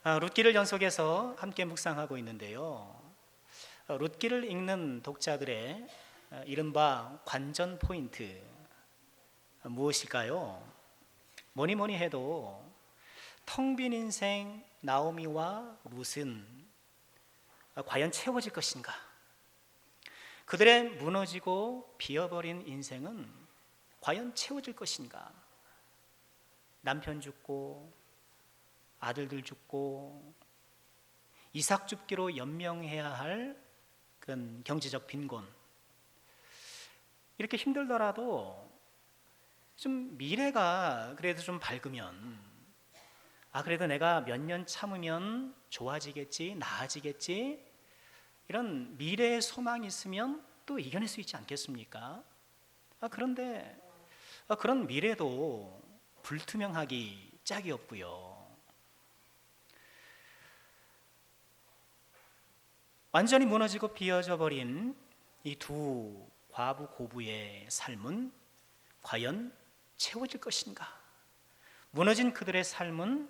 룻기를 연속해서 함께 묵상하고 있는데요. 룻기를 읽는 독자들의 이른바 관전 포인트 무엇일까요? 뭐니 뭐니 해도 텅 빈 인생 나오미와 룻은 과연 채워질 것인가? 그들의 무너지고 비어버린 인생은 과연 채워질 것인가? 남편 죽고 아들들 죽고 이삭 줍기로 연명해야 할 그런 경제적 빈곤, 이렇게 힘들더라도 좀 미래가 그래도 좀 밝으면, 그래도 내가 몇 년 참으면 좋아지겠지, 나아지겠지, 이런 미래의 소망이 있으면 또 이겨낼 수 있지 않겠습니까? 그런데 그런 미래도 불투명하기 짝이 없고요. 완전히 무너지고 비어져 버린 이 두 과부 고부의 삶은 과연 채워질 것인가? 무너진 그들의 삶은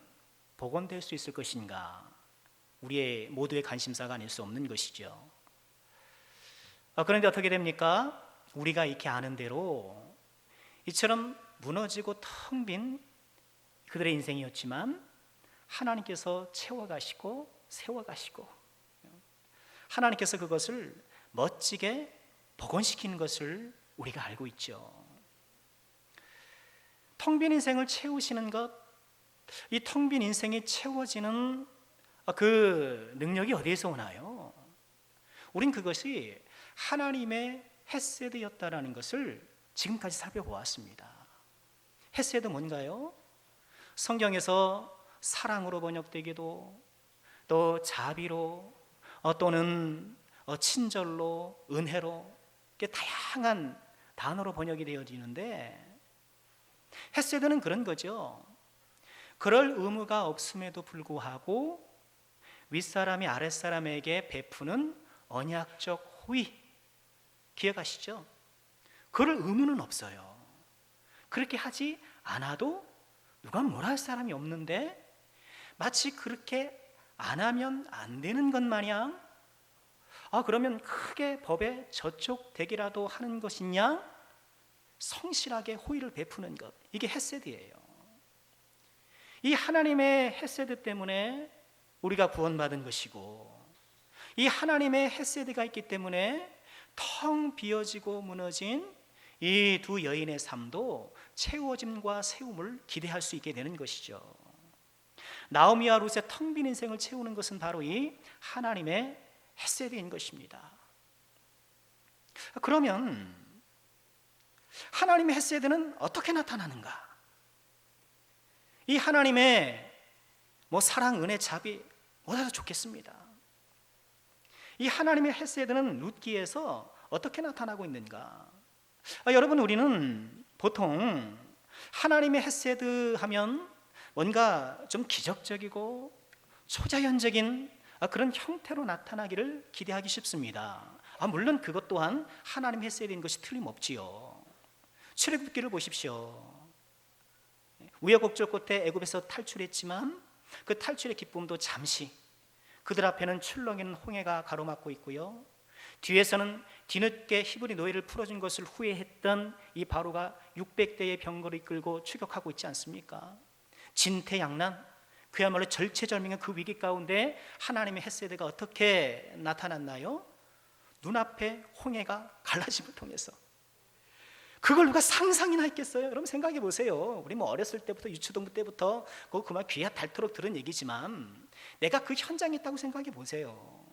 복원될 수 있을 것인가? 우리의 모두의 관심사가 아닐 수 없는 것이죠. 그런데 어떻게 됩니까? 우리가 익히 아는 대로 이처럼 무너지고 텅 빈 그들의 인생이었지만 하나님께서 채워가시고 세워가시고 하나님께서 그것을 멋지게 복원시키는 것을 우리가 알고 있죠. 텅 빈 인생을 채우시는 것, 이 텅 빈 인생이 채워지는 그 능력이 어디에서 오나요? 우린 그것이 하나님의 헤세드였다라는 것을 지금까지 살펴보았습니다. 헤세드 뭔가요? 성경에서 사랑으로 번역되기도, 또 자비로, 또는 친절로, 은혜로, 이렇게 다양한 단어로 번역이 되어지는데, 헤세드는 그런 거죠. 그럴 의무가 없음에도 불구하고 윗사람이 아랫사람에게 베푸는 언약적 호의, 기억하시죠? 그럴 의무는 없어요. 그렇게 하지 않아도 누가 뭐라 할 사람이 없는데, 마치 그렇게 안 하면 안 되는 것 마냥 그러면 크게 법에 저촉되기라도 하는 것이냐, 성실하게 호의를 베푸는 것, 이게 헤세드예요. 이 하나님의 헤세드 때문에 우리가 구원받은 것이고, 이 하나님의 헤세드가 있기 때문에 텅 비어지고 무너진 이 두 여인의 삶도 채워짐과 세움을 기대할 수 있게 되는 것이죠. 나오미와 룻의 텅 빈 인생을 채우는 것은 바로 이 하나님의 헤세드인 것입니다. 그러면 하나님의 헤세드는 어떻게 나타나는가? 이 하나님의 사랑, 은혜, 자비 뭐라도 좋겠습니다. 이 하나님의 헤세드는 룻기에서 어떻게 나타나고 있는가? 여러분, 우리는 보통 하나님의 헤세드 하면 뭔가 좀 기적적이고 초자연적인 그런 형태로 나타나기를 기대하기 쉽습니다. 물론 그것 또한 하나님의 헤세드인 것이 틀림없지요. 출애굽기를 보십시오. 우여곡절 끝에 애굽에서 탈출했지만 그 탈출의 기쁨도 잠시, 그들 앞에는 출렁이는 홍해가 가로막고 있고요, 뒤에서는 뒤늦게 히브리 노예를 풀어준 것을 후회했던 이 바로가 600대의 병거를 이끌고 추격하고 있지 않습니까? 진퇴양난, 그야말로 절체절명의 그 위기 가운데 하나님의 헤세드가 어떻게 나타났나요? 눈앞에 홍해가 갈라짐을 통해서. 그걸 누가 상상이나 했겠어요? 여러분 생각해 보세요. 우리 어렸을 때부터, 유초등부 때부터 그만 귀가 닳도록 들은 얘기지만 내가 그 현장에 있다고 생각해 보세요.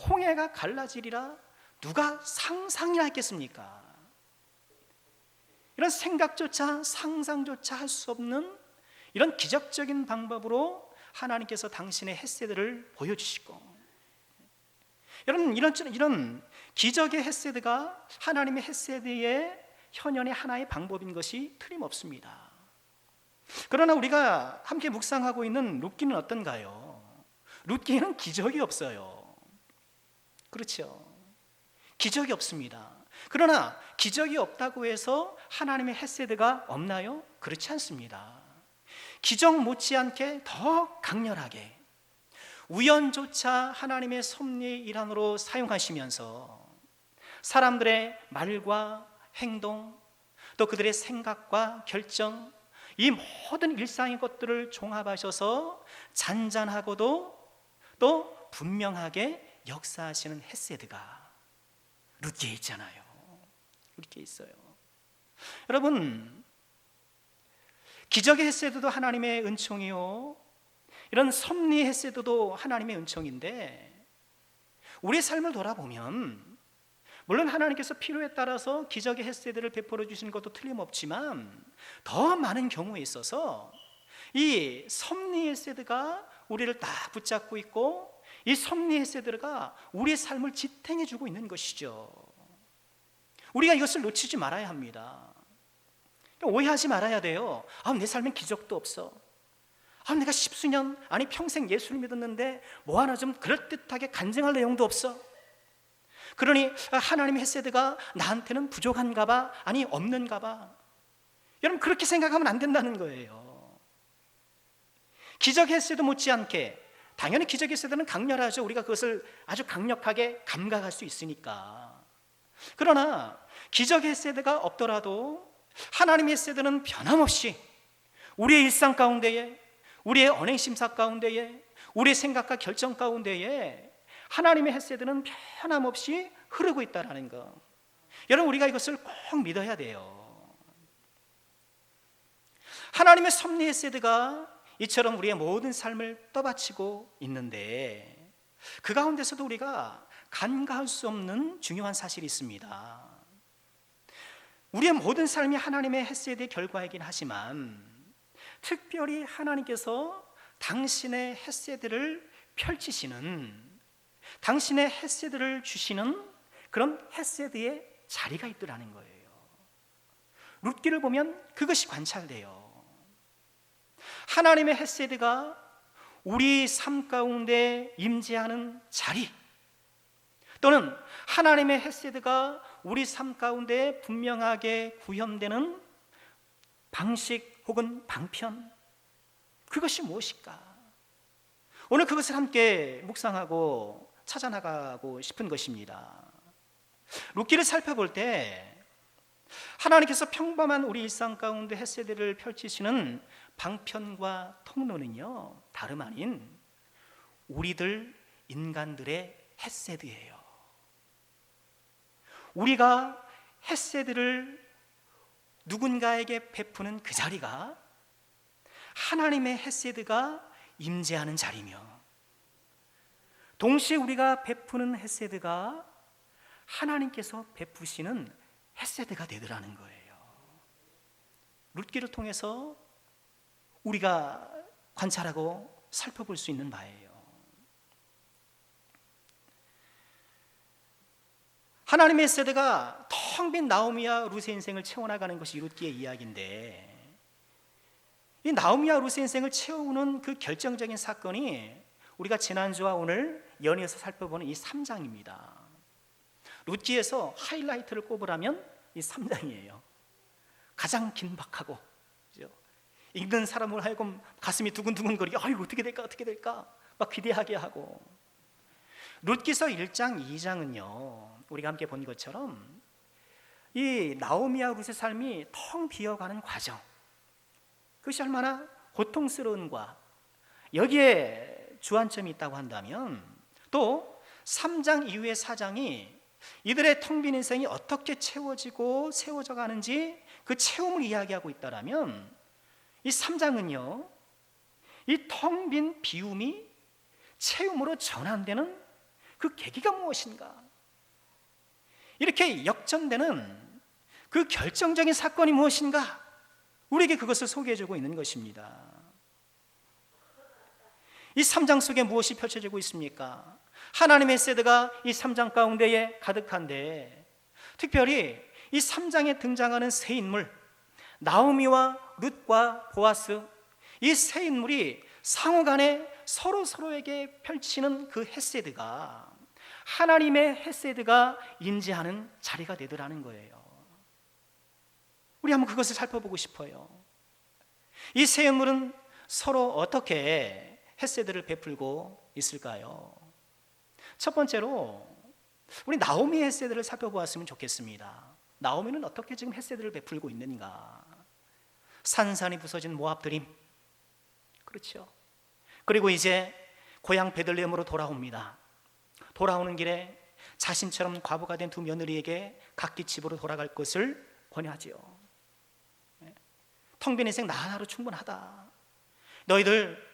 홍해가 갈라지리라 누가 상상이나 했겠습니까? 이런 생각조차 상상조차 할 수 없는 이런 기적적인 방법으로 하나님께서 당신의 헤세드를 보여주시고, 여러분 이런 기적의 헤세드가 하나님의 헤세드의 현현의 하나의 방법인 것이 틀림없습니다. 그러나 우리가 함께 묵상하고 있는 룻기는 어떤가요? 룻기에는 기적이 없어요. 그렇죠? 기적이 없습니다. 그러나 기적이 없다고 해서 하나님의 헤세드가 없나요? 그렇지 않습니다. 기적 못지않게 더 강렬하게 우연조차 하나님의 섭리의 일환으로 사용하시면서 사람들의 말과 행동, 또 그들의 생각과 결정, 이 모든 일상의 것들을 종합하셔서 잔잔하고도 또 분명하게 역사하시는 헤세드가 룻기에 있잖아요. 룻기에 있어요. 여러분, 기적의 헤세드도 하나님의 은총이요, 이런 섭리의 헤세드도 하나님의 은총인데, 우리의 삶을 돌아보면 물론 하나님께서 필요에 따라서 기적의 헤세드를 베풀어 주시는 것도 틀림없지만, 더 많은 경우에 있어서 이 섭리의 헤세드가 우리를 딱 붙잡고 있고, 이 섭리의 헤세드가 우리의 삶을 지탱해 주고 있는 것이죠. 우리가 이것을 놓치지 말아야 합니다. 오해하지 말아야 돼요. 내 삶엔 기적도 없어. 내가 십수년, 아니 평생 예수를 믿었는데 뭐 하나 좀 그럴듯하게 간증할 내용도 없어. 그러니 하나님의 헤세드가 나한테는 부족한가 봐, 아니 없는가 봐. 여러분, 그렇게 생각하면 안 된다는 거예요. 기적 헤세드 못지않게, 당연히 기적 헤세드는 강렬하죠. 우리가 그것을 아주 강력하게 감각할 수 있으니까. 그러나 기적 헤세드가 없더라도 하나님의 헤세드는 변함없이 우리의 일상 가운데에, 우리의 언행심사 가운데에, 우리의 생각과 결정 가운데에 하나님의 헤세드는 변함없이 흐르고 있다는 거, 여러분, 우리가 이것을 꼭 믿어야 돼요. 하나님의 섭리 헤세드가 이처럼 우리의 모든 삶을 떠받치고 있는데, 그 가운데서도 우리가 간과할 수 없는 중요한 사실이 있습니다. 우리의 모든 삶이 하나님의 헤세드의 결과이긴 하지만, 특별히 하나님께서 당신의 헤세드를 펼치시는, 당신의 헤세드를 주시는 그런 헤세드의 자리가 있더라는 거예요. 룻기를 보면 그것이 관찰돼요. 하나님의 헤세드가 우리 삶 가운데 임재하는 자리, 또는 하나님의 헤세드가 우리 삶 가운데 분명하게 구현되는 방식 혹은 방편, 그것이 무엇일까? 오늘 그것을 함께 묵상하고 찾아나가고 싶은 것입니다. 룻기를 살펴볼 때 하나님께서 평범한 우리 일상 가운데 헤세드를 펼치시는 방편과 통로는요, 다름 아닌 우리들 인간들의 헤세드예요. 우리가 헤세드를 누군가에게 베푸는 그 자리가 하나님의 헤세드가 임재하는 자리며, 동시에 우리가 베푸는 헤세드가 하나님께서 베푸시는 헤세드가 되더라는 거예요. 룻기를 통해서 우리가 관찰하고 살펴볼 수 있는 바예요. 하나님의 헤세드가 텅 빈 나오미와 룻의 인생을 채워나가는 것이 룻기의 이야기인데, 이 나오미와 룻의 인생을 채우는 그 결정적인 사건이 우리가 지난주와 오늘 연이어서 살펴보는 이 3장입니다. 룻기에서 하이라이트를 꼽으라면 이 3장이에요. 가장 긴박하고, 그렇죠? 읽는 사람을 하여금 가슴이 두근두근거리게, 아이고 어떻게 될까 막 기대하게 하고. 룻기서 1장, 2장은요, 우리가 함께 본 것처럼 이 나오미와 룻의 삶이 텅 비어가는 과정, 그것이 얼마나 고통스러운가, 여기에 주안점이 있다고 한다면, 또 3장 이후의 4장이 이들의 텅 빈 인생이 어떻게 채워지고 세워져 가는지 그 체험을 이야기하고 있다면, 이 3장은요, 이 텅 빈 비움이 체험으로 전환되는 그 계기가 무엇인가, 이렇게 역전되는 그 결정적인 사건이 무엇인가, 우리에게 그것을 소개해주고 있는 것입니다. 이 3장 속에 무엇이 펼쳐지고 있습니까? 하나님의 헤세드가 이 3장 가운데에 가득한데, 특별히 이 3장에 등장하는 세 인물, 나오미와 룻과 보아스, 이 세 인물이 상호간에 서로에게 펼치는 그 헤세드가 하나님의 헤세드가 임재하는 자리가 되더라는 거예요. 우리 한번 그것을 살펴보고 싶어요. 이 세 인물은 서로 어떻게 헤세드를 베풀고 있을까요? 첫 번째로 우리 나오미의 헤세드를 살펴보았으면 좋겠습니다. 나오미는 어떻게 지금 헤세드를 베풀고 있는가? 산산이 부서진 모압 드림, 그렇죠. 그리고 이제 고향 베들레헴으로 돌아옵니다. 돌아오는 길에 자신처럼 과부가 된 두 며느리에게 각기 집으로 돌아갈 것을 권유하지요. 텅 빈 인생 나 하나로 충분하다. 너희들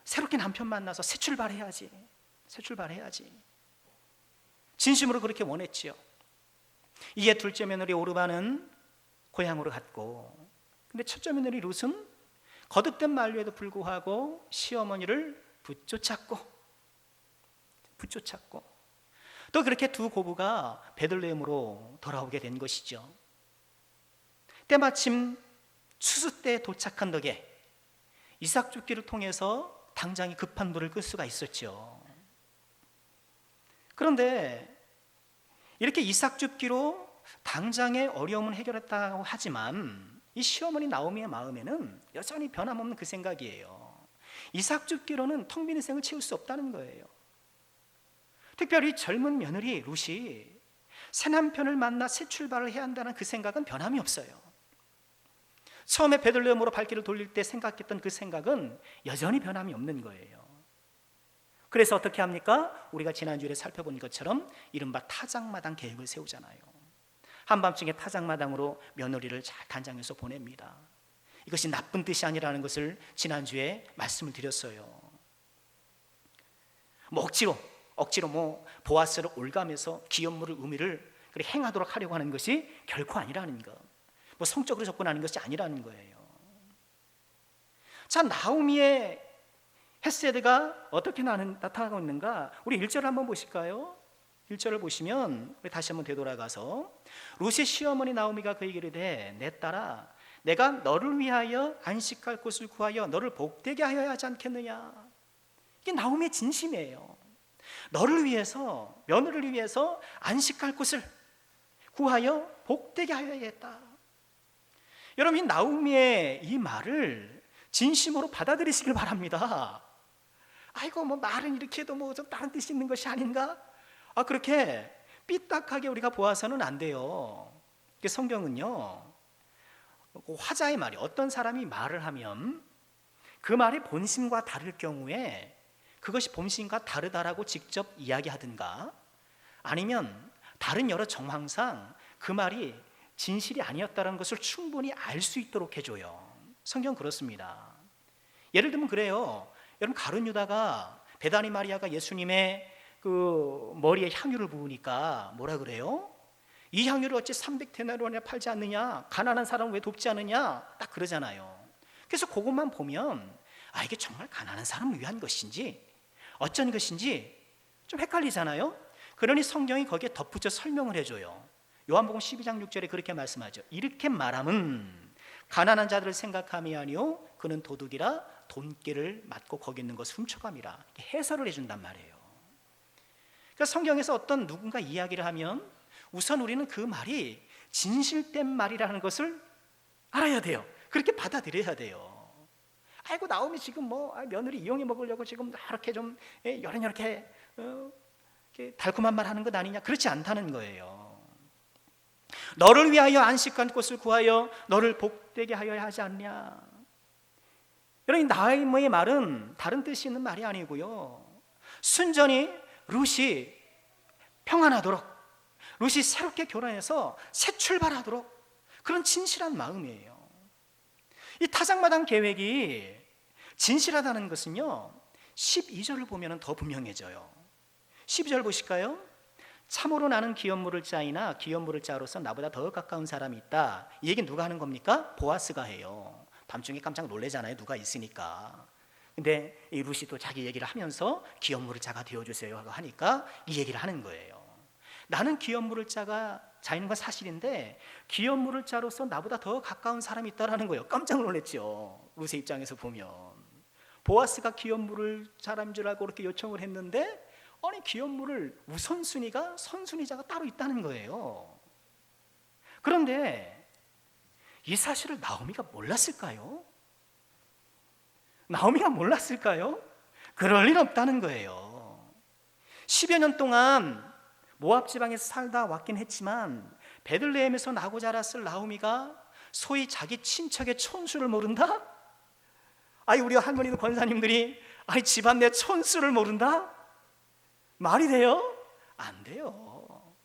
새롭게 남편 만나서 새 출발해야지. 새 출발해야지. 진심으로 그렇게 원했지요. 이에 둘째 며느리 오르바는 고향으로 갔고, 근데 첫째 며느리 룻은 거듭된 만류에도 불구하고 시어머니를 붙쫓았고 또 그렇게 두 고부가 베들레헴으로 돌아오게 된 것이죠. 때마침 추수 때에 도착한 덕에 이삭 줍기를 통해서 당장이 급한 불을 끌 수가 있었죠. 그런데 이렇게 이삭 줍기로 당장의 어려움을 해결했다고 하지만 이 시어머니 나오미의 마음에는 여전히 변함없는 그 생각이에요. 이삭 줍기로는 텅 빈 인생을 채울 수 없다는 거예요. 특별히 젊은 며느리 룻이 새 남편을 만나 새 출발을 해야 한다는 그 생각은 변함이 없어요. 처음에 베들레헴으로 발길을 돌릴 때 생각했던 그 생각은 여전히 변함이 없는 거예요. 그래서 어떻게 합니까? 우리가 지난주에 살펴본 것처럼 이른바 타작마당 계획을 세우잖아요. 한밤중에 타작마당으로 며느리를 잘 단장해서 보냅니다. 이것이 나쁜 뜻이 아니라는 것을 지난주에 말씀을 드렸어요. 억지로 보아스를 올가면서 기업물을 의미를 행하도록 하려고 하는 것이 결코 아니라는 것. 성적으로 접근하는 것이 아니라는 거예요. 자, 나오미의 헤세드가 어떻게 나타나고 있는가? 우리 1절을 한번 보실까요? 1절을 보시면 우리 다시 한번 되돌아가서 룻의 시어머니 나오미가 그에게 이르되 내 딸아 내가 너를 위하여 안식할 곳을 구하여 너를 복되게 하여야 하지 않겠느냐. 이게 나오미의 진심이에요. 너를 위해서, 며느리를 위해서 안식할 곳을 구하여 복되게 하여야겠다. 여러분, 이 나오미의 이 말을 진심으로 받아들이시길 바랍니다. 아이고 말은 이렇게 해도 좀 다른 뜻이 있는 것이 아닌가? 그렇게 삐딱하게 우리가 보아서는 안 돼요. 성경은요, 화자의 말이, 어떤 사람이 말을 하면 그 말이 본심과 다를 경우에 그것이 본심과 다르다라고 직접 이야기하든가 아니면 다른 여러 정황상 그 말이 진실이 아니었다는 것을 충분히 알 수 있도록 해줘요. 성경은 그렇습니다. 예를 들면 그래요. 여러분, 가룟 유다가 베다니 마리아가 예수님의 그 머리에 향유를 부으니까 뭐라 그래요? 이 향유를 어찌 300데나리온에 팔지 않느냐? 가난한 사람을 왜 돕지 않느냐? 딱 그러잖아요. 그래서 그것만 보면 이게 정말 가난한 사람을 위한 것인지 어쩐 것인지 좀 헷갈리잖아요. 그러니 성경이 거기에 덧붙여 설명을 해줘요. 요한복음 12장 6절에 그렇게 말씀하죠. 이렇게 말함은 가난한 자들을 생각함이 아니요 그는 도둑이라 돈깨를 맞고 거기 있는 것을 훔쳐감이라. 해설을 해준단 말이에요. 그러니까 성경에서 어떤 누군가 이야기를 하면 우선 우리는 그 말이 진실된 말이라는 것을 알아야 돼요. 그렇게 받아들여야 돼요. 아이고 나오미 지금 며느리 이용해 먹으려고 지금 이렇게 좀 이렇게 달콤한 말 하는 것 아니냐? 그렇지 않다는 거예요. 너를 위하여 안식한 곳을 구하여 너를 복되게 하여야 하지 않냐? 여러분, 나오미의 말은 다른 뜻이 있는 말이 아니고요, 순전히 룻이 평안하도록, 룻이 새롭게 결혼해서 새 출발하도록 그런 진실한 마음이에요. 이 타작마당 계획이 진실하다는 것은요 12절을 보면 더 분명해져요. 12절 보실까요? 참으로 나는 기업물을 짜이나 기업물을 짜로서 나보다 더 가까운 사람이 있다. 이 얘기는 누가 하는 겁니까? 보아스가 해요. 밤중에 깜짝 놀래잖아요. 누가 있으니까. 근데 이 룻이 또 자기 얘기를 하면서 기업물을 짜가 되어주세요 하니까 이 얘기를 하는 거예요. 나는 기업물을 짜가 자있는 건 사실인데 기업물을 짜로서 나보다 더 가까운 사람이 있다라는 거예요. 깜짝 놀랐죠. 룻의 입장에서 보면 보아스가 기업물을 사람인 줄 알고 그렇게 요청을 했는데 아니 기업물을 우선순위가 선순위자가 따로 있다는 거예요. 그런데 이 사실을 나오미가 몰랐을까요? 나오미가 몰랐을까요? 그럴 일 없다는 거예요. 10여 년 동안 모압 지방에서 살다 왔긴 했지만 베들레헴에서 나고 자랐을 나오미가 소위 자기 친척의 촌수를 모른다? 아니 우리 할머니도 권사님들이 아니 집안 내 촌수를 모른다? 말이 돼요? 안 돼요.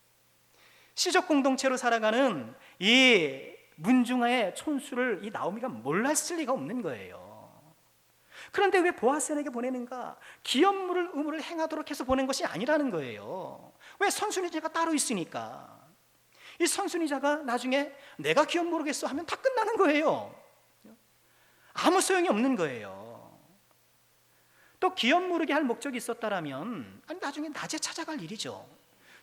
시족 공동체로 살아가는 이 문중아의 촌수를 이 나오미가 몰랐을 리가 없는 거예요. 그런데 왜 보아스에게 보내는가? 기업물을 의무를 행하도록 해서 보낸 것이 아니라는 거예요. 왜? 선순위자가 따로 있으니까. 이 선순위자가 나중에 내가 기업 모르겠어 하면 다 끝나는 거예요. 아무 소용이 없는 거예요. 또 기업 모르게 할 목적이 있었다라면 아니 나중에 낮에 찾아갈 일이죠.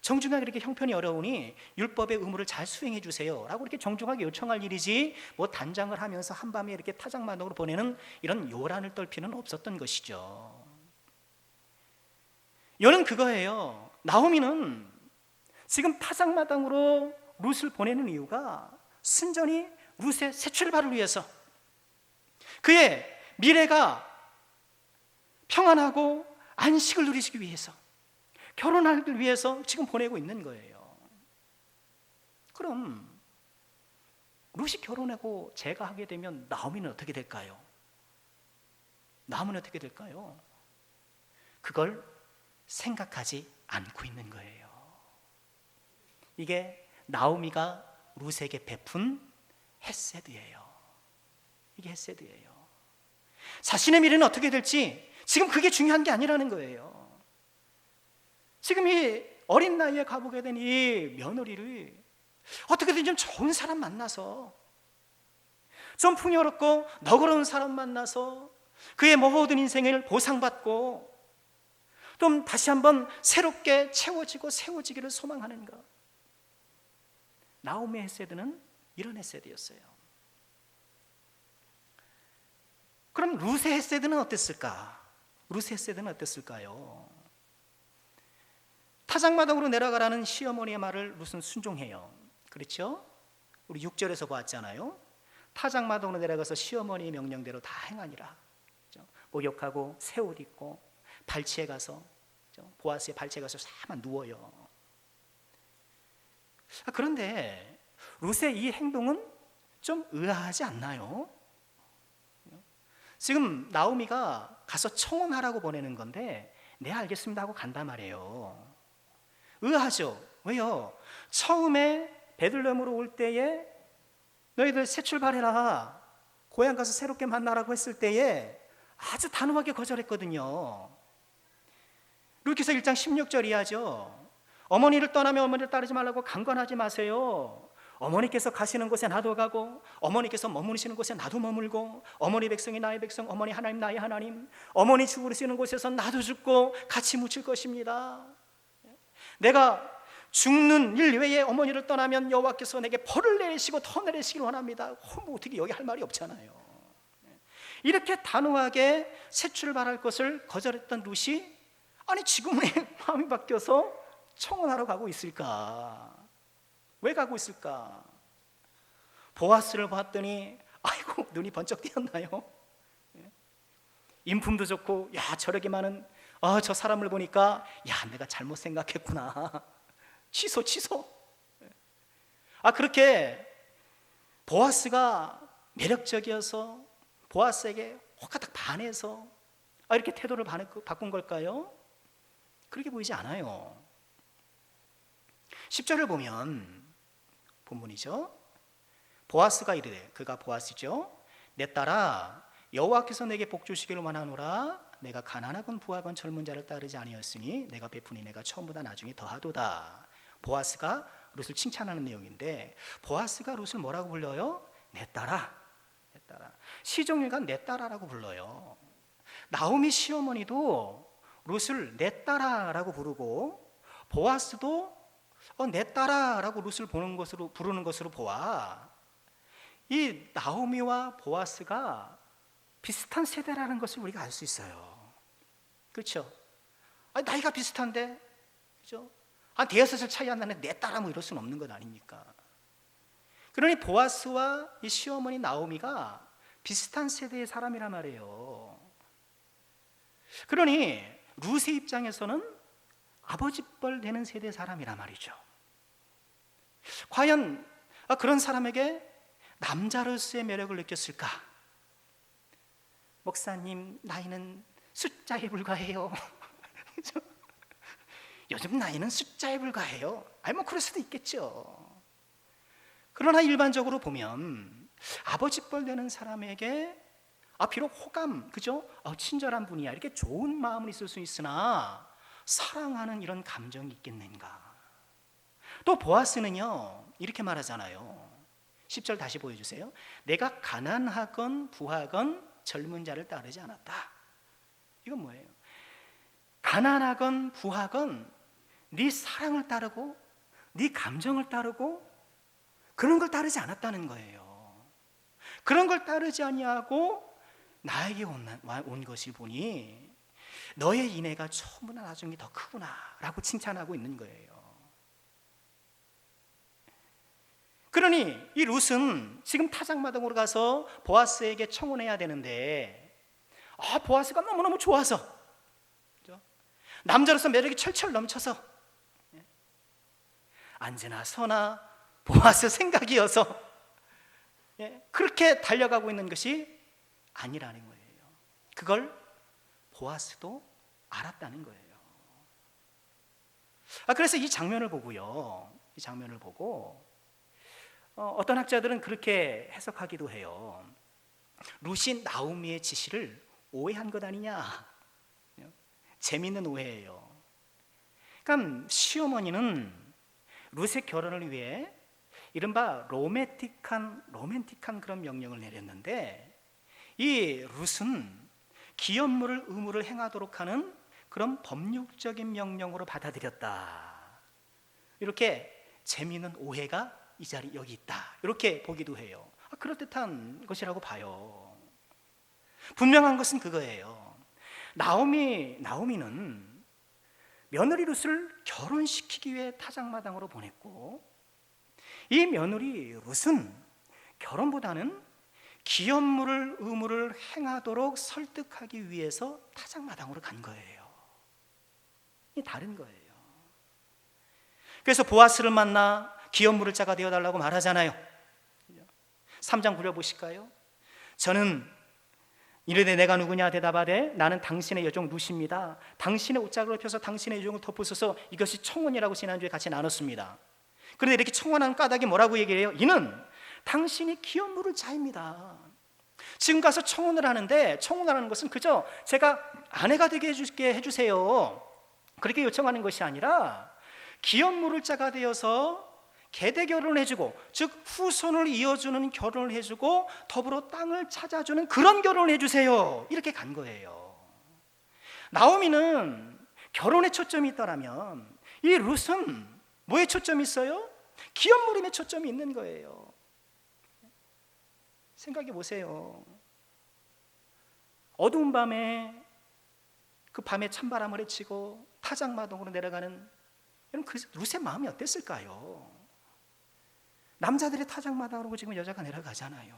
정중하게 이렇게 형편이 어려우니 율법의 의무를 잘 수행해 주세요 라고 이렇게 정중하게 요청할 일이지 뭐 단장을 하면서 한밤에 이렇게 타작마당으로 보내는 이런 요란을 떨 필요는 없었던 것이죠. 이는 그거예요. 나오미는 지금 타작마당으로 룻을 보내는 이유가 순전히 룻의 새 출발을 위해서, 그의 미래가 평안하고 안식을 누리시기 위해서, 결혼하기 위해서 지금 보내고 있는 거예요. 그럼 룻이 결혼하고 제가 하게 되면 나오미는 어떻게 될까요? 나오미는 어떻게 될까요? 그걸 생각하지 않고 있는 거예요. 이게 나오미가 룻에게 베푼 헤세드예요. 이게 헤세드예요. 자신의 미래는 어떻게 될지 지금 그게 중요한 게 아니라는 거예요. 지금 이 어린 나이에 가보게 된 이 며느리를 어떻게든 좀 좋은 사람 만나서, 좀 풍요롭고 너그러운 사람 만나서 그의 모든 인생을 보상받고 좀 다시 한번 새롭게 채워지고 세워지기를 소망하는가. 나오미의 헤세드는 이런 헤세드였어요. 그럼 룻의 헤세드는 어땠을까? 룻의 헤세드는 어땠을까요? 타작마당으로 내려가라는 시어머니의 말을 룻은 순종해요. 그렇죠? 우리 6절에서 보았잖아요. 타작마당으로 내려가서 시어머니의 명령대로 다 행하니라. 목욕하고 새 옷 입고 발치에 가서, 보아스의 발치에 가서 사만 누워요. 그런데 룻의 이 행동은 좀 의아하지 않나요? 지금 나오미가 가서 청혼하라고 보내는 건데 네 알겠습니다 하고 간단 말이에요. 의아하죠? 왜요? 처음에 베들레헴으로 올 때에 너희들 새 출발해라, 고향 가서 새롭게 만나라고 했을 때에 아주 단호하게 거절했거든요. 루키서 1장 16절 이하죠. 어머니를 떠나면 어머니를 따르지 말라고 강권하지 마세요. 어머니께서 가시는 곳에 나도 가고 어머니께서 머무르시는 곳에 나도 머물고, 어머니 백성이 나의 백성, 어머니 하나님 나의 하나님, 어머니 죽으시는 곳에서 나도 죽고 같이 묻힐 것입니다. 내가 죽는 일 외에 어머니를 떠나면 여호와께서 내게 벌을 내리시고 더 내리시길 원합니다. 뭐 어떻게 여기 할 말이 없잖아요. 이렇게 단호하게 새 출발할 것을 거절했던 룻이 아니 지금 왜 마음이 바뀌어서 청혼하러 가고 있을까? 왜 가고 있을까? 보아스를 봤더니 아이고 눈이 번쩍 띄었나요? 인품도 좋고 야 저렇게 많은 저 사람을 보니까 야 내가 잘못 생각했구나. 취소. 그렇게 보아스가 매력적이어서 보아스에게 호가닥 반해서 이렇게 태도를 바꾼 걸까요? 그렇게 보이지 않아요. 10절을 보면 본문이죠. 보아스가 이르되, 그가 보아스죠. 내 딸아 여호와께서 내게 복 주시기를 원하노라. 내가 가난하건 부하건 젊은 자를 따르지 아니었으니 내가 베푸니 내가 처음보다 나중에 더하도다. 보아스가 룻을 칭찬하는 내용인데, 보아스가 룻을 뭐라고 불러요? 내 딸아. 내 딸아. 시종일관 내 딸아라고 불러요. 나오미 시어머니도 룻을 내 딸아라고 부르고, 보아스도 내 딸아라고 룻을 부르는 것으로 보아 이 나오미와 보아스가 비슷한 세대라는 것을 우리가 알 수 있어요. 그렇죠? 나이가 비슷한데, 그렇죠? 한 대여섯 살 차이 안 나는데 내 딸아 뭐 이럴 수는 없는 것 아닙니까? 그러니 보아스와 이 시어머니 나오미가 비슷한 세대의 사람이란 말이에요. 그러니 룻의 입장에서는 아버지뻘 되는 세대 사람이란 말이죠. 과연 그런 사람에게 남자로서의 매력을 느꼈을까? 목사님, 나이는 숫자에 불과해요. 요즘 나이는 숫자에 불과해요. 뭐 그럴 수도 있겠죠. 그러나 일반적으로 보면 아버지뻘 되는 사람에게 비록 호감, 그죠? 친절한 분이야, 이렇게 좋은 마음은 있을 수 있으나 사랑하는 이런 감정이 있겠는가? 또 보아스는요 이렇게 말하잖아요. 10절 다시 보여주세요. 내가 가난하건 부하건 젊은 자를 따르지 않았다. 이건 뭐예요? 가난하건 부하건 네 사랑을 따르고 네 감정을 따르고 그런 걸 따르지 않았다는 거예요. 그런 걸 따르지 아니하고 나에게 온 것을 보니 너의 인애가 처음보다 나중에 더 크구나 라고 칭찬하고 있는 거예요. 그러니 이 룻은 지금 타작마당으로 가서 보아스에게 청혼해야 되는데 보아스가 너무너무 좋아서, 그렇죠? 남자로서 매력이 철철 넘쳐서 언제나 서나 보아스 생각이어서 그렇게 달려가고 있는 것이 아니라는 거예요. 그걸 보아스도 알았다는 거예요. 그래서 이 장면을 보고요, 이 장면을 보고 어떤 학자들은 그렇게 해석하기도 해요. 룻이 나오미의 지시를 오해한 것 아니냐. 재미있는 오해예요. 그러니까 시어머니는 룻의 결혼을 위해 이른바 로맨틱한 그런 명령을 내렸는데, 이 룻은 기업물을 의무를 행하도록 하는 그런 법률적인 명령으로 받아들였다. 이렇게 재미있는 오해가 이 자리 여기 있다, 이렇게 보기도 해요. 그럴듯한 것이라고 봐요. 분명한 것은 그거예요. 나오미는 며느리 룻을 결혼시키기 위해 타작마당으로 보냈고, 이 며느리 룻은 결혼보다는 기업물을 의무를 행하도록 설득하기 위해서 타작마당으로 간 거예요. 이 다른 거예요. 그래서 보아스를 만나 기업물을 자가 되어달라고 말하잖아요. 3장 굴려보실까요? 저는 이르되 내가 누구냐 대답하되 나는 당신의 여종 룻입니다. 당신의 옷자락을 펴서 당신의 여종을 덮으소서. 이것이 청혼이라고 지난주에 같이 나눴습니다. 그런데 이렇게 청혼하는 까닭이 뭐라고 얘기를 해요? 이는 당신이 기업물을 자입니다. 지금 가서 청혼을 하는데, 청혼하는 것은 그저 제가 아내가 되게 해주세요 그렇게 요청하는 것이 아니라 기업물을 자가 되어서 계대 결혼을 해주고, 즉 후손을 이어주는 결혼을 해주고 더불어 땅을 찾아주는 그런 결혼을 해주세요, 이렇게 간 거예요. 나오미는 결혼에 초점이 있더라면 이 룻은 뭐에 초점이 있어요? 기업물임에 초점이 있는 거예요. 생각해 보세요. 어두운 밤에 그 밤에 찬바람을 헤치고 타작마당으로 내려가는 그 룻의 마음이 어땠을까요? 남자들의 타작마당으로 지금 여자가 내려가잖아요.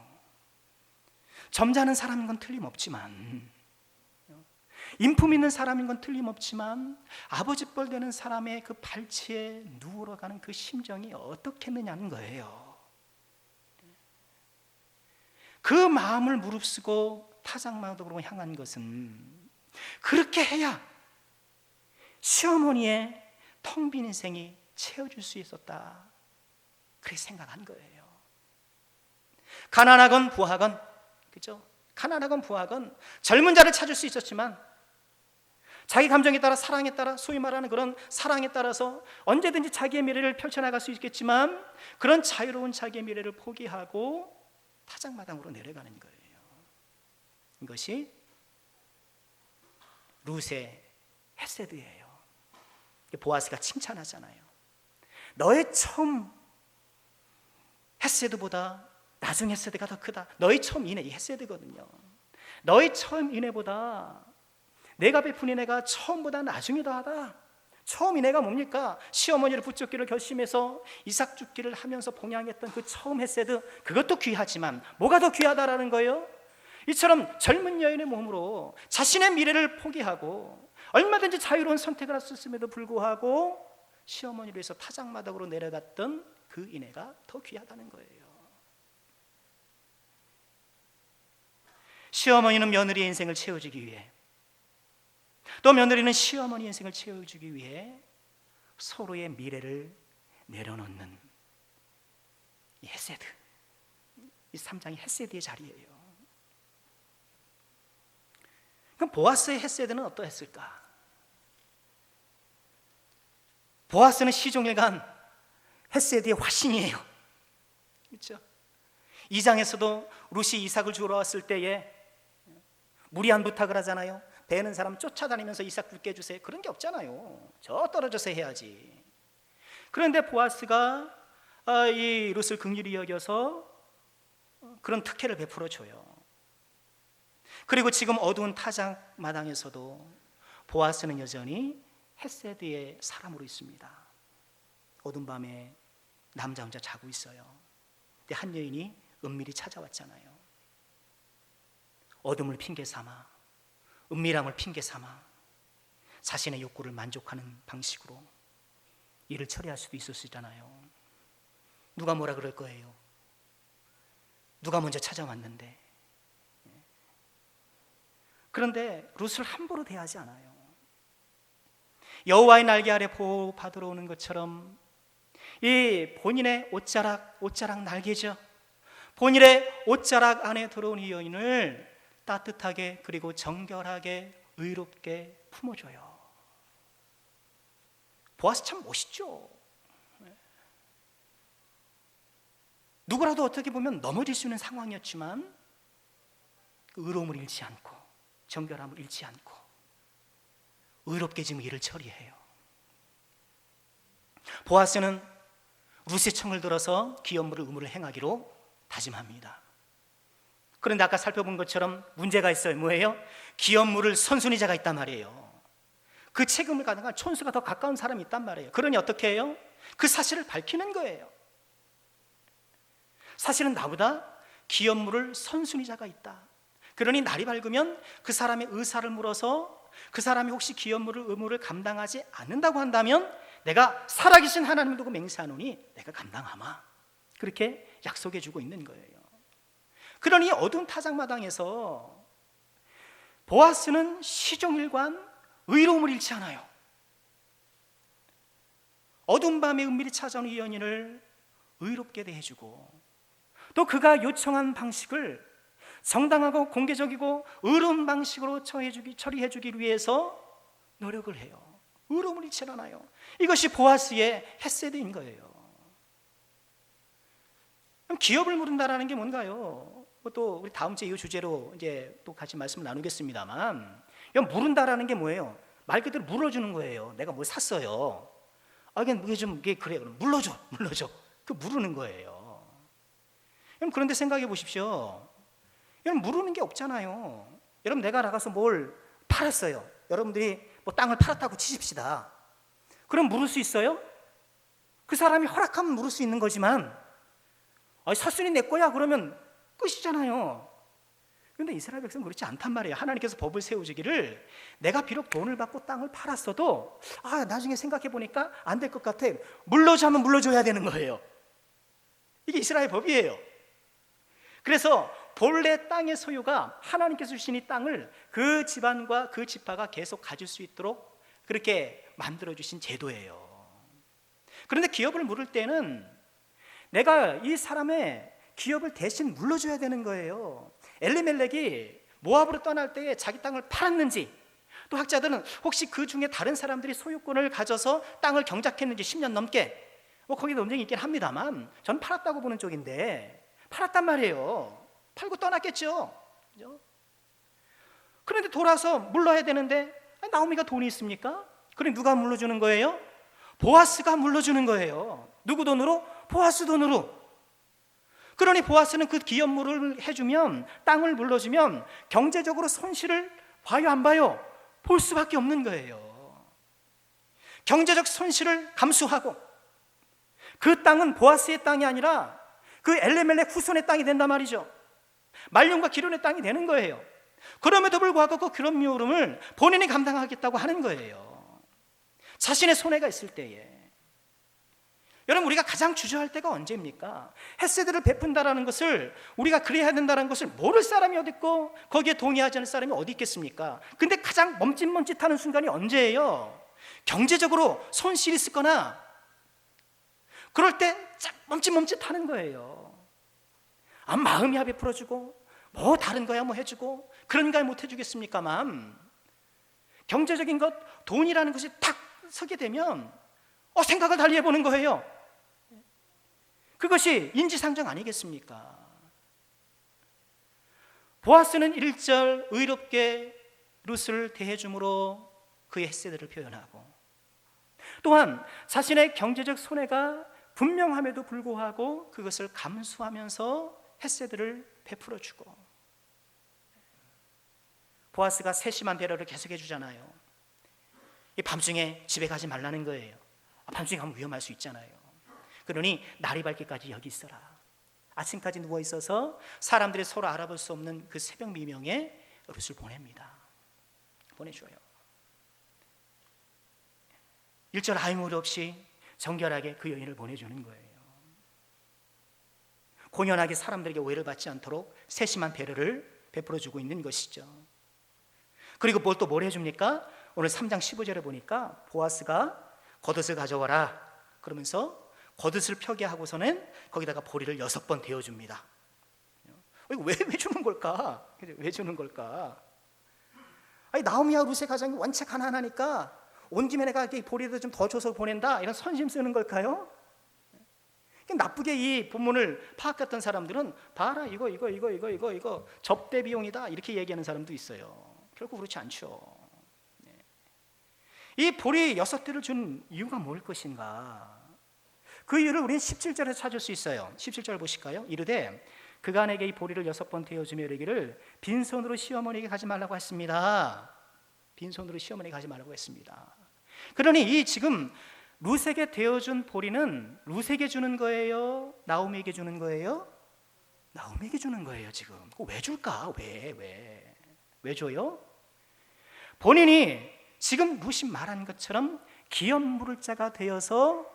점잖은 사람인 건 틀림없지만, 인품 있는 사람인 건 틀림없지만 아버지뻘 되는 사람의 그 발치에 누워가는 그 심정이 어떻겠느냐는 거예요. 그 마음을 무릅쓰고 타작마당으로 향한 것은 그렇게 해야 시어머니의 텅 빈 인생이 채워줄 수 있었다, 그렇게 생각한 거예요. 가난하건 부하건, 그죠? 가난하건 부하건 젊은 자를 찾을 수 있었지만 자기 감정에 따라, 사랑에 따라, 소위 말하는 그런 사랑에 따라서 언제든지 자기의 미래를 펼쳐나갈 수 있겠지만 그런 자유로운 자기의 미래를 포기하고 타작마당으로 내려가는 거예요. 이것이 룻의 헤세드예요. 보아스가 칭찬하잖아요. 너의 처음 헤세드보다 나중 헤세드가 더 크다. 너의 처음 인애, 이 헤세드거든요. 너의 처음 인애보다 내가 베푼 인애가 처음보다 나중이 더하다. 처음 인애가 뭡니까? 시어머니를 붙잡기를 결심해서 이삭 죽기를 하면서 봉양했던 그 처음 헤세드, 그것도 귀하지만 뭐가 더 귀하다라는 거예요? 이처럼 젊은 여인의 몸으로 자신의 미래를 포기하고 얼마든지 자유로운 선택을 할 수 있음에도 불구하고 시어머니를 위해서 타작마당으로 내려갔던 그 인애가 더 귀하다는 거예요. 시어머니는 며느리의 인생을 채워주기 위해, 또 며느리는 시어머니의 인생을 채워주기 위해 서로의 미래를 내려놓는 이 헤세드, 이 3장이 헤세드의 자리예요. 그럼 보아스의 헤세드는 어떠했을까? 보아스는 시종일관 헤세드의 화신이에요. 그렇죠? 2장에서도 룻이 이삭을 주러 왔을 때에 무리한 부탁을 하잖아요. 배는 사람 쫓아다니면서 이삭 죽게 해주세요. 그런 게 없잖아요. 저 떨어져서 해야지. 그런데 보아스가 이 룻을 긍휼히 여겨서 그런 특혜를 베풀어 줘요. 그리고 지금 어두운 타작 마당에서도 보아스는 여전히 헤세드의 사람으로 있습니다. 어두운 밤에 남자 혼자 자고 있어요. 근데 한 여인이 은밀히 찾아왔잖아요. 어둠을 핑계 삼아, 은밀함을 핑계 삼아 자신의 욕구를 만족하는 방식으로 일을 처리할 수도 있었잖아요. 누가 뭐라 그럴 거예요? 누가 먼저 찾아왔는데. 그런데 룻을 함부로 대하지 않아요. 여호와의 날개 아래 보호받으러 오는 것처럼 이 본인의 옷자락 날개죠. 본인의 옷자락 안에 들어온 이 여인을 따뜻하게 그리고 정결하게 의롭게 품어줘요. 보아스 참 멋있죠. 누구라도 어떻게 보면 넘어질 수 있는 상황이었지만 그 의로움을 잃지 않고 정결함을 잃지 않고 의롭게 지금 일을 처리해요. 보아스는 룻의 청을 들어서 기업물을 의무를 행하기로 다짐합니다. 그런데 아까 살펴본 것처럼 문제가 있어요. 뭐예요? 기업물을 선순위자가 있단 말이에요. 그 책임을 가져간 촌수가 더 가까운 사람이 있단 말이에요. 그러니 어떻게 해요? 그 사실을 밝히는 거예요. 사실은 나보다 기업물을 선순위자가 있다. 그러니 날이 밝으면 그 사람의 의사를 물어서 그 사람이 혹시 기업물을 의무를 감당하지 않는다고 한다면 내가 살아계신 하나님을 두고 맹세하노니 내가 감당하마. 그렇게 약속해 주고 있는 거예요. 그러니 어두운 타작마당에서 보아스는 시종일관 의로움을 잃지 않아요. 어두운 밤에 은밀히 찾아온 이 여인을 의롭게 대해주고 또 그가 요청한 방식을 정당하고 공개적이고 의로운 방식으로 처리해주기 위해서 노력을 해요. 의로움을 잃지 않아요. 이것이 보아스의 헤세드인 거예요. 그럼 기업을 물은다라는 게 뭔가요? 또 우리 다음 주에 이 주제로 이제 또 같이 말씀을 나누겠습니다만, 이건 물은다라는 게 뭐예요? 말 그대로 물어주는 거예요. 내가 뭘 샀어요. 이게 좀 이게 그래, 그럼 물러줘. 그 물으는 거예요. 그런데 생각해 보십시오. 여러분 물으는 게 없잖아요. 여러분 내가 나가서 뭘 팔았어요. 여러분들이 뭐 땅을 팔았다고 치십시다. 그럼 물을 수 있어요? 그 사람이 허락하면 물을 수 있는 거지만 샀으니 내 거야 그러면 끝이잖아요. 그런데 이스라엘 백성은 그렇지 않단 말이에요. 하나님께서 법을 세우시기를 내가 비록 돈을 받고 땅을 팔았어도 나중에 생각해 보니까 안 될 것 같아. 물러주면 물러줘야 되는 거예요. 이게 이스라엘 법이에요. 그래서 본래 땅의 소유가 하나님께서 주신 이 땅을 그 집안과 그 지파가 계속 가질 수 있도록 그렇게 만들어주신 제도예요. 그런데 기업을 물을 때는 내가 이 사람의 기업을 대신 물러줘야 되는 거예요. 엘리멜렉이 모압으로 떠날 때에 자기 땅을 팔았는지, 또 학자들은 혹시 그 중에 다른 사람들이 소유권을 가져서 땅을 경작했는지 10년 넘게 거기에 논쟁이 있긴 합니다만 전 팔았다고 보는 쪽인데 팔았단 말이에요. 팔고 떠났겠죠. 그죠? 그런데 돌아서 물러야 되는데 나오미가 돈이 있습니까? 그럼 누가 물러주는 거예요? 보아스가 물러주는 거예요. 누구 돈으로? 보아스 돈으로. 그러니 보아스는 그 기업물을 해주면, 땅을 물러주면 경제적으로 손실을 봐요 안 봐요? 볼 수밖에 없는 거예요. 경제적 손실을 감수하고 그 땅은 보아스의 땅이 아니라 그 엘레멜렉 후손의 땅이 된단 말이죠. 말름과 기름의 땅이 되는 거예요. 그럼에도 불구하고 그 그런 미움을 본인이 감당하겠다고 하는 거예요. 자신의 손해가 있을 때에. 여러분, 우리가 가장 주저할 때가 언제입니까? 햇세드를 베푼다라는 것을, 우리가 그래야 된다는 것을 모를 사람이 어디 있고 거기에 동의하지 않을 사람이 어디 있겠습니까? 근데 가장 멈칫멈칫하는 순간이 언제예요? 경제적으로 손실이 있거나 그럴 때 멈칫멈칫하는 거예요. 마음이야 베풀어주고 뭐 다른 거야 뭐 해주고 그런가 못 해주겠습니까만, 경제적인 것, 돈이라는 것이 탁 서게 되면 생각을 달리 해보는 거예요. 그것이 인지상정 아니겠습니까? 보아스는 1절 의롭게 룻을 대해줌으로 그의 햇세드를 표현하고, 또한 자신의 경제적 손해가 분명함에도 불구하고 그것을 감수하면서 햇세드를 베풀어주고, 보아스가 세심한 배려를 계속해 주잖아요. 이 밤중에 집에 가지 말라는 거예요. 밤중에 가면 위험할 수 있잖아요. 그러니 날이 밝기까지 여기 있어라. 아침까지 누워 있어서 사람들이 서로 알아볼 수 없는 그 새벽 미명에 룻을 보냅니다. 보내줘요. 1절 아무도 없이 정결하게 그 여인을 보내주는 거예요. 공연하게 사람들에게 오해를 받지 않도록 세심한 배려를 베풀어주고 있는 것이죠. 그리고 뭘 해줍니까? 오늘 3장 15절에 보니까 보아스가 겉옷을 가져와라 그러면서 겉옷을 펴게 하고서는 거기다가 보리를 6번 데워줍니다. 왜 주는 걸까? 왜 주는 걸까? 아니, 나오미와 룻의 가정이 원체 가난하니까 온 김에 내가 보리를 좀 더 줘서 보낸다, 이런 선심 쓰는 걸까요? 나쁘게 이 본문을 파악했던 사람들은 봐라, 이거 접대 비용이다, 이렇게 얘기하는 사람도 있어요. 결국 그렇지 않죠. 이 보리 6대를 준 이유가 뭘 것인가? 그 이유를 우리는 17절에 찾을 수 있어요. 17절 보실까요? 이르되 그가 내게 이 보리를 6번 데워주며 이르기를 빈손으로 시어머니에게 가지 말라고 했습니다. 빈손으로 시어머니에게 가지 말라고 했습니다. 그러니 이 지금 룻에게 데워준 보리는 룻에게 주는 거예요? 나오미에게 주는 거예요? 나오미에게 주는 거예요. 지금 왜 줄까? 왜 줘요? 본인이 지금 룻이 말한 것처럼 기업 물을 자가 되어서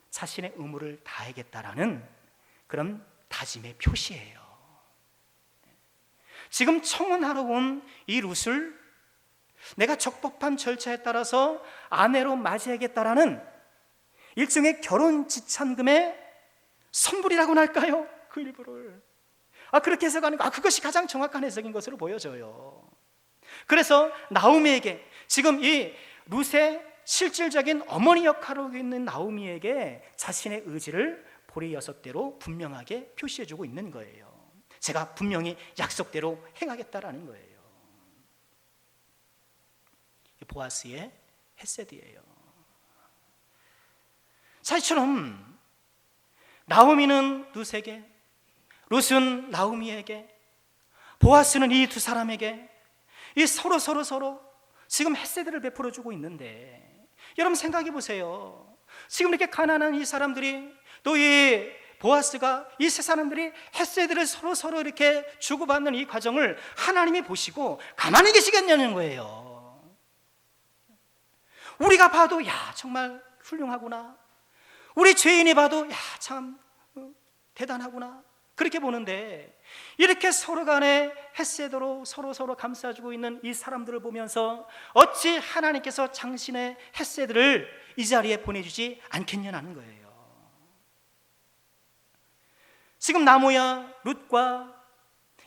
자신의 의무를 다하겠다라는 그런 다짐의 표시예요. 지금 청혼하러 온 이 룻을 내가 적법한 절차에 따라서 아내로 맞이하겠다라는 일종의 결혼 지참금의 선불이라고나 할까요? 그 일부를 그렇게 해석하는 거, 그것이 가장 정확한 해석인 것으로 보여져요. 그래서 나오미에게, 지금 이 룻의 실질적인 어머니 역할을 하고 있는 나오미에게 자신의 의지를 보리 6대로 분명하게 표시해주고 있는 거예요. 제가 분명히 약속대로 행하겠다라는 거예요. 보아스의 햇세드예요. 사실처럼 나오미는 룻에게, 룻은 나오미에게, 보아스는 이 두 사람에게 이 서로 지금 햇세드를 베풀어주고 있는데, 여러분 생각해 보세요. 지금 이렇게 가난한 이 사람들이, 또 이 보아스가, 이 세 사람들이 햇세드를 서로 이렇게 주고받는 이 과정을 하나님이 보시고 가만히 계시겠냐는 거예요. 우리가 봐도 정말 훌륭하구나, 우리 죄인이 봐도 참 대단하구나, 그렇게 보는데, 이렇게 서로 간에 햇세드로 서로 감싸주고 있는 이 사람들을 보면서 어찌 하나님께서 당신의 햇세드를 이 자리에 보내주지 않겠냐는 거예요. 지금 나무야 룻과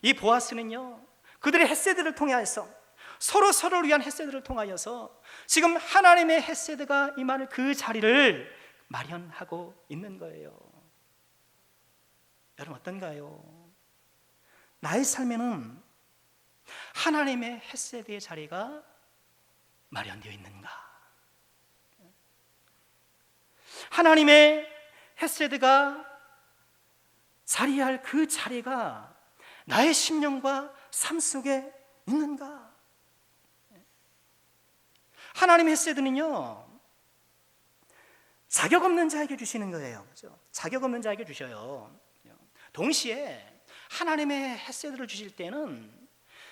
이 보아스는요, 그들의 햇세드를 통하여서, 서로를 위한 햇세드를 통하여서 지금 하나님의 햇세드가 임하는 그 자리를 마련하고 있는 거예요. 여러분 어떤가요? 나의 삶에는 하나님의 햇세드의 자리가 마련되어 있는가? 하나님의 햇세드가 자리할 그 자리가 나의 심령과 삶 속에 있는가? 하나님의 햇세드는요, 자격 없는 자에게 주시는 거예요. 그렇죠? 자격 없는 자에게 주셔요. 동시에 하나님의 햇새들을 주실 때는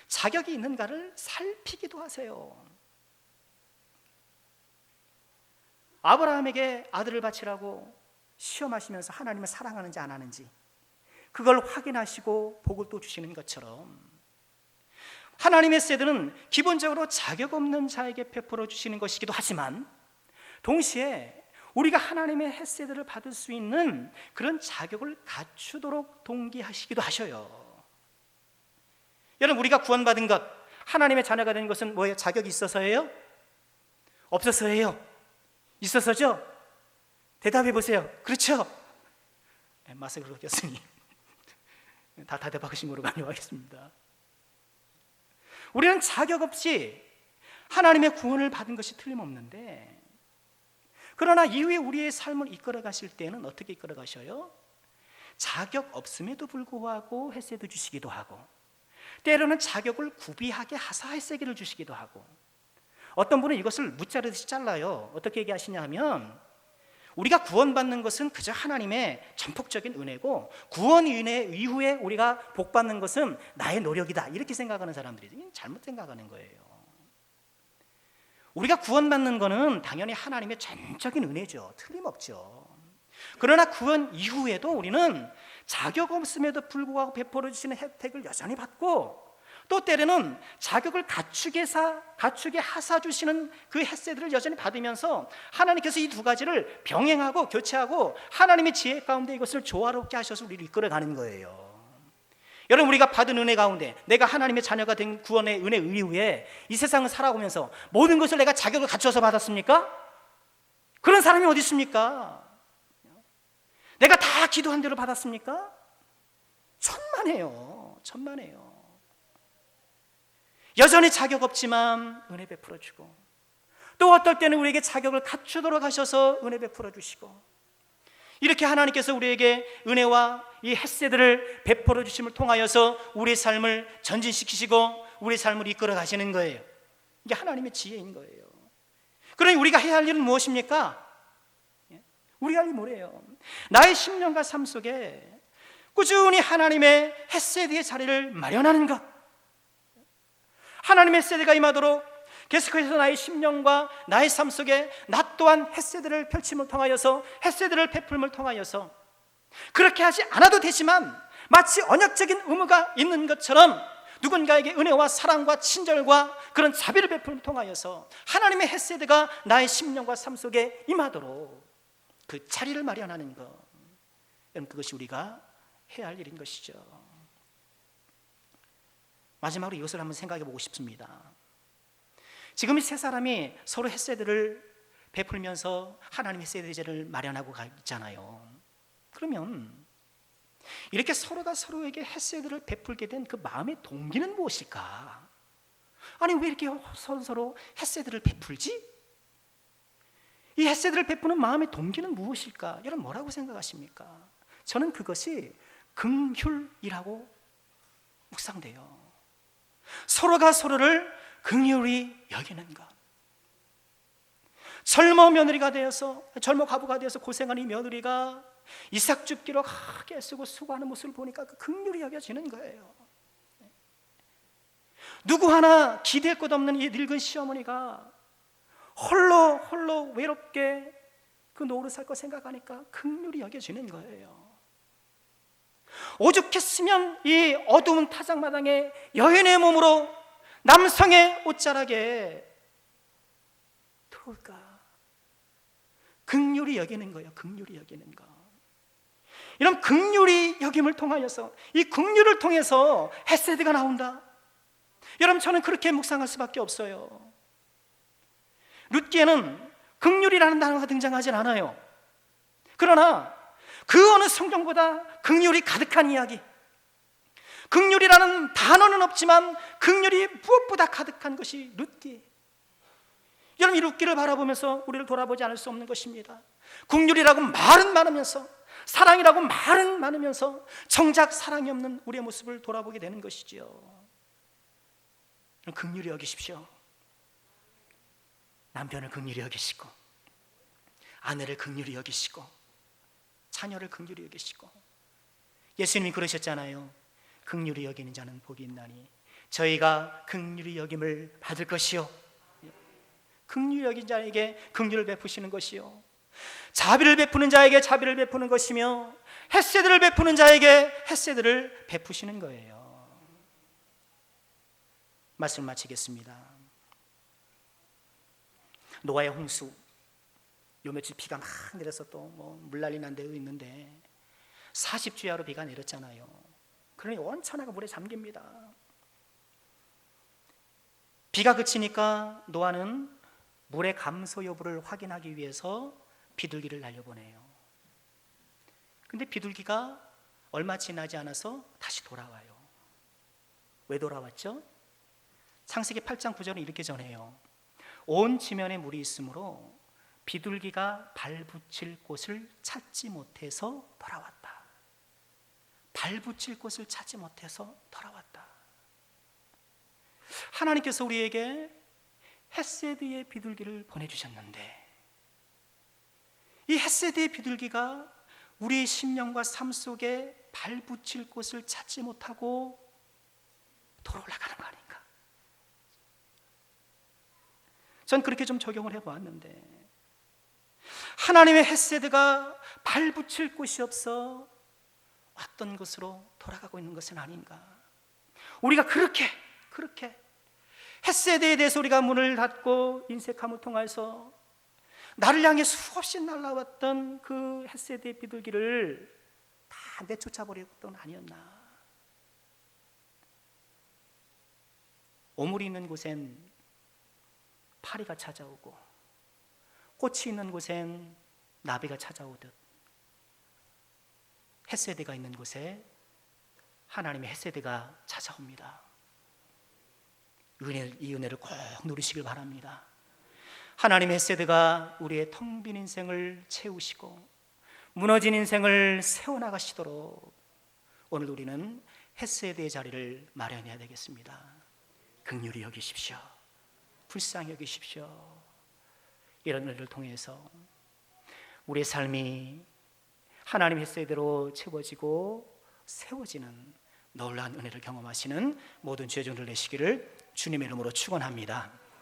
자격이 있는가를 살피기도 하세요. 아브라함에게 아들을 바치라고 시험하시면서 하나님을 사랑하는지 안 하는지 그걸 확인하시고 복을 또 주시는 것처럼 하나님의 햇새들은 기본적으로 자격 없는 자에게 베풀어 주시는 것이기도 하지만 동시에 우리가 하나님의 햇새들을 받을 수 있는 그런 자격을 갖추도록 동기하시기도 하셔요. 여러분, 우리가 구원받은 것, 하나님의 자녀가 된 것은 뭐예요? 자격이 있어서예요? 없어서예요? 있어서죠? 대답해 보세요. 그렇죠? 마스크를 꼈으니 다 대답하신 거로 간여하겠습니다. 우리는 자격 없이 하나님의 구원을 받은 것이 틀림없는데, 그러나 이후에 우리의 삶을 이끌어 가실 때는 어떻게 이끌어 가셔요? 자격 없음에도 불구하고 햇새도 주시기도 하고, 때로는 자격을 구비하게 하사 햇새기를 주시기도 하고, 어떤 분은 이것을 무자르듯이 잘라요. 어떻게 얘기하시냐 하면, 우리가 구원받는 것은 그저 하나님의 전폭적인 은혜고 구원 은혜 이후에 우리가 복받는 것은 나의 노력이다, 이렇게 생각하는 사람들이 잘못 생각하는 거예요. 우리가 구원받는 것은 당연히 하나님의 전적인 은혜죠. 틀림없죠. 그러나 구원 이후에도 우리는 자격 없음에도 불구하고 베풀어 주시는 혜택을 여전히 받고, 또 때로는 자격을 갖추게 하사 주시는 그 햇새들을 여전히 받으면서 하나님께서 이 두 가지를 병행하고 교체하고 하나님의 지혜 가운데 이것을 조화롭게 하셔서 우리를 이끌어가는 거예요. 여러분, 우리가 받은 은혜 가운데 내가 하나님의 자녀가 된 구원의 은혜 이후에 이 세상을 살아오면서 모든 것을 내가 자격을 갖춰서 받았습니까? 그런 사람이 어디 있습니까? 내가 다 기도한 대로 받았습니까? 천만에요. 여전히 자격 없지만 은혜 베풀어 주고, 또 어떨 때는 우리에게 자격을 갖추도록 하셔서 은혜 베풀어 주시고, 이렇게 하나님께서 우리에게 은혜와 이 햇새들을 베풀어 주심을 통하여서 우리의 삶을 전진시키시고 우리의 삶을 이끌어 가시는 거예요. 이게 하나님의 지혜인 거예요. 그러니 우리가 해야 할 일은 무엇입니까? 우리가 할 일이 뭐래요? 나의 심령과 삶 속에 꾸준히 하나님의 햇새들의 자리를 마련하는 것, 하나님의 햇새가 임하도록 계속해서 나의 심령과 나의 삶 속에 나 또한 햇새들을 펼침을 통하여서, 햇새들을 베풀음을 통하여서, 그렇게 하지 않아도 되지만 마치 언약적인 의무가 있는 것처럼 누군가에게 은혜와 사랑과 친절과 그런 자비를 베풀음을 통하여서 하나님의 햇새가 나의 심령과 삶 속에 임하도록 그 자리를 마련하는 것, 그것이 우리가 해야 할 일인 것이죠. 마지막으로 이것을 한번 생각해 보고 싶습니다. 지금 이 세 사람이 서로 햇새들을 베풀면서 하나님의 햇새들을 마련하고 있잖아요. 그러면 이렇게 서로가 서로에게 햇새들을 베풀게 된 그 마음의 동기는 무엇일까? 아니, 왜 이렇게 서로 햇새들을 베풀지? 이 햇새들을 베푸는 마음의 동기는 무엇일까? 여러분, 뭐라고 생각하십니까? 저는 그것이 긍휼이라고 묵상돼요. 서로가 서로를 긍휼히 여기는 것. 젊어 과부가 되어서 고생하는 이 며느리가 이삭 줍기로 크게 쓰고 수고하는 모습을 보니까 그 긍휼히 여겨지는 거예요. 누구 하나 기댈 것 없는 이 늙은 시어머니가 홀로 외롭게 그 노릇 살 거 생각하니까 긍휼히 여겨지는 거예요. 오죽했으면 이 어두운 타작마당에 여인의 몸으로 남성의 옷자락에 들어올까? 긍휼히 여기는 거예요. 긍휼히 여기는 거. 이런 긍휼히 여김을 통하여서, 이 긍휼을 통해서 햇새가 나온다. 여러분, 저는 그렇게 묵상할 수밖에 없어요. 룻기에는 긍휼이라는 단어가 등장하지 않아요. 그러나 그 어느 성경보다 긍휼이 가득한 이야기, 긍휼이라는 단어는 없지만 긍휼이 무엇보다 가득한 것이 룻기. 여러분, 이 룻기를 바라보면서 우리를 돌아보지 않을 수 없는 것입니다. 긍휼이라고 말은 많으면서, 사랑이라고 말은 많으면서 정작 사랑이 없는 우리의 모습을 돌아보게 되는 것이지요. 긍휼히 여기십시오. 남편을 긍휼히 여기시고, 아내를 긍휼히 여기시고, 자녀를 긍휼히 여기시고. 예수님이 그러셨잖아요. 긍휼히 여기는 자는 복이 있나니 저희가 긍휼히 여김을 받을 것이요, 긍휼히 여긴 자에게 긍휼을 베푸시는 것이요, 자비를 베푸는 자에게 자비를 베푸는 것이며 헤세드를 베푸는 자에게 헤세드를 베푸시는 거예요. 말씀 마치겠습니다. 노아의 홍수, 요 며칠 비가 막 내려서 또 물난리 난 데도 있는데 40주야로 비가 내렸잖아요. 그러니 온 천하가 물에 잠깁니다. 비가 그치니까 노아는 물의 감소 여부를 확인하기 위해서 비둘기를 날려보내요. 근데 비둘기가 얼마 지나지 않아서 다시 돌아와요. 왜 돌아왔죠? 창세기 8장 9절은 이렇게 전해요. 온 지면에 물이 있으므로 비둘기가 발붙일 곳을 찾지 못해서 돌아왔다. 발붙일 곳을 찾지 못해서 돌아왔다. 하나님께서 우리에게 헤세드의 비둘기를 보내주셨는데 이 헤세드의 비둘기가 우리의 심령과 삶 속에 발붙일 곳을 찾지 못하고 돌아올라가는 거 아닌가? 전 그렇게 좀 적용을 해보았는데 하나님의 헤세드가 발붙일 곳이 없어 왔던 곳으로 돌아가고 있는 것은 아닌가? 우리가 그렇게 헤세드에 대해서 우리가 문을 닫고 인색함을 통해서 나를 향해 수없이 날아왔던 그 헤세드의 비둘기를 다 내쫓아버렸던 아니었나? 오물이 있는 곳엔 파리가 찾아오고 꽃이 있는 곳엔 나비가 찾아오듯 헤세드가 있는 곳에 하나님의 헤세드가 찾아옵니다. 이 은혜를 꼭 누리시길 바랍니다. 하나님의 헤세드가 우리의 텅 빈 인생을 채우시고 무너진 인생을 세워나가시도록 오늘 우리는 헤세드의 자리를 마련해야 되겠습니다. 긍휼히 여기십시오. 불쌍히 여기십시오. 이런 은혜를 통해서 우리의 삶이 하나님의 헤세드로 채워지고 세워지는 놀라운 은혜를 경험하시는 모든 죄종들 되시기를 주님의 이름으로 축원합니다.